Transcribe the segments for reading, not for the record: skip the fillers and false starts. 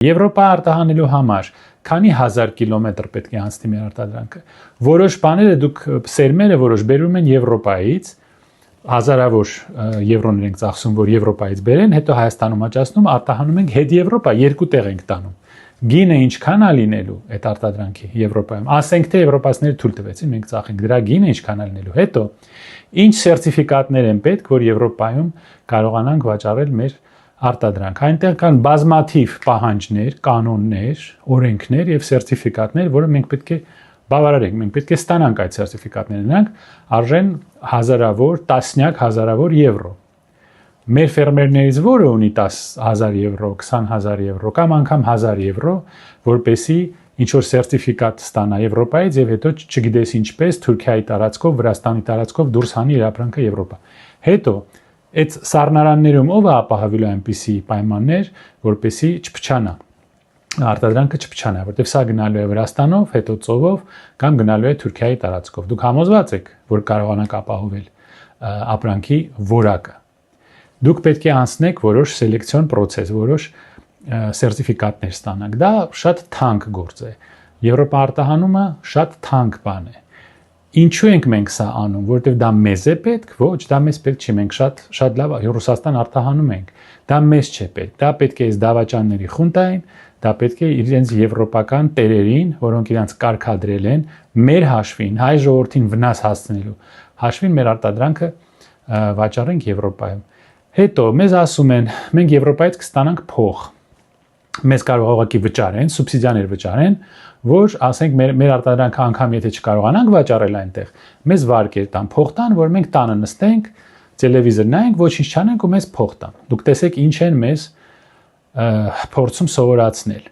Եվրոպա արտահանելու համար քանի հազար կիլոմետր պետք է անցնի մեր արտադրանքը։ Որոշ բաները դուք սերմերը որոշ բերում են Եվրոպայից, հազարավոր եվրոներ ենք ծախսում, որ Եվրոպայից բերեն, հետո Հայաստանում աճացնում, արտահանում ենք հետ Եվրոպա, երկու տեղ ենք տանում։ Գինը ինչքան է լինելու այդ արտադրանքի Եվրոպայում։ Ասենք թե եվրոպացիները թույլ տվեցին, մենք ծախենք դրա գինը ինչքան է լինելու։ Հետո ինչ սերտիֆիկատներ են պետք, որ Եվրոպայում կարողանանք վաճառել մեր արտադրանք։ Այնտեղ կան բազմաթիվ պահանջներ, կանոններ, օրենքներ եւ սերտիֆիկատներ, որը մենք պետք է բավարարենք, մենք պետք է ստանանք այդ սերտիֆիկատները, նրանք արժեն հազարավոր, տասնյակ հազարավոր եվրո։ Մեր ֆերմերներից որը ունի 10,000 եվրո, 20,000 եվրո կամ անգամ 1000 եվրո, որպեսի ինչ-որ սերտիֆիկատ ստանա Եվրոպայից եւ հետո չգիտես ինչպես Թուրքիայի տարածքով, Վրաստանի տարածքով դուրս հանի իր ապրանքը Եվրոպա։ Հետո այդ սառնարաններում ով է ապահովելու այնպիսի պայմաններ, որպեսի չփչանա, արտադրանքը չփչանա, որտեղ սա գնալու է Վրաստանով, հետո ծովով կամ գնալու է Թուրքիայի տարածքով։ Դուք համոզված եք, որ կարողանաք ապահովել ապրանքի որակը։ Դուք պետք է անցնեք որոշ սելեկցիոն process, որոշ սերտիֆիկատներ ստանաք։ Դա շատ թանկ գործ է։ Եվրոպա արտահանումը շատ թանկ բան է։ Ինչու ենք մենք սա անում, որովհետև դա մեզ է պետք, ոչ, դա մեզ պետք չի, մենք շատ լավ Ռուսաստան արտահանում ենք։ Դա մեզ չէ պետք, դա պետք է այս դավաճանների խունտային, դա պետք է իրենց եվրոպական տերերին, որոնք իրանց կարգադրել են, մեր հաշվին, հայ ժողովրդին վնաս հասցնելու հաշվին մեր արտադրանքը վաճառենք Եվրոպայում։ Հետո մեզ ասում են, մենք Եվրոպայից կստանանք փող։ Մեզ կարող ուղղակի վճարեն, սուբսիդիաներ վճարեն, որ ասենք մեր արտադրանքը անգամ եթե չկարողանանք վաճառել այնտեղ, մեզ վարկեր տան, փող տան, որ մենք տանը նստենք, տելևիզոր նայենք, ոչինչ չանենք ու մեզ փող տան։ Դուք տեսեք ինչ են մեզ փորձում սովորացնել։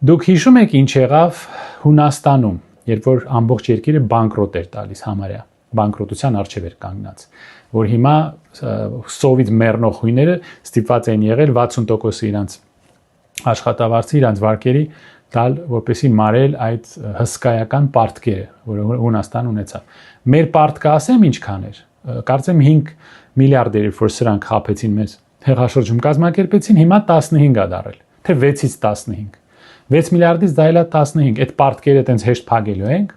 Դուք հիշում եք ինչ եղավ Հունաստանում, երբ որ ամբողջ երկիրը բանկրոտ էր տալիս համարյա, բանկրոտության առջև էր կանգնած, որ հիմա սովից մեռնող հույները ստիպված են եղել 60% իրանց աշխատավարձի, իրանց վարկերի տալ, որպեսի մարել այդ հսկայական պարտքերը, որը Հունաստան ունեցավ։ Մեր պարտքը ասեմ ինչքան էր։ Կարծեմ 5 միլիարդ էր, որ սրանք խաբեցին մեզ հեղաշրջում կազմակերպեցին, հիմա 15 է դարել, թե 6-ից 15։ 6 միլիարդից դա էլ է 15, այդ պարտքերը տենց հեշտ փակելու ենք։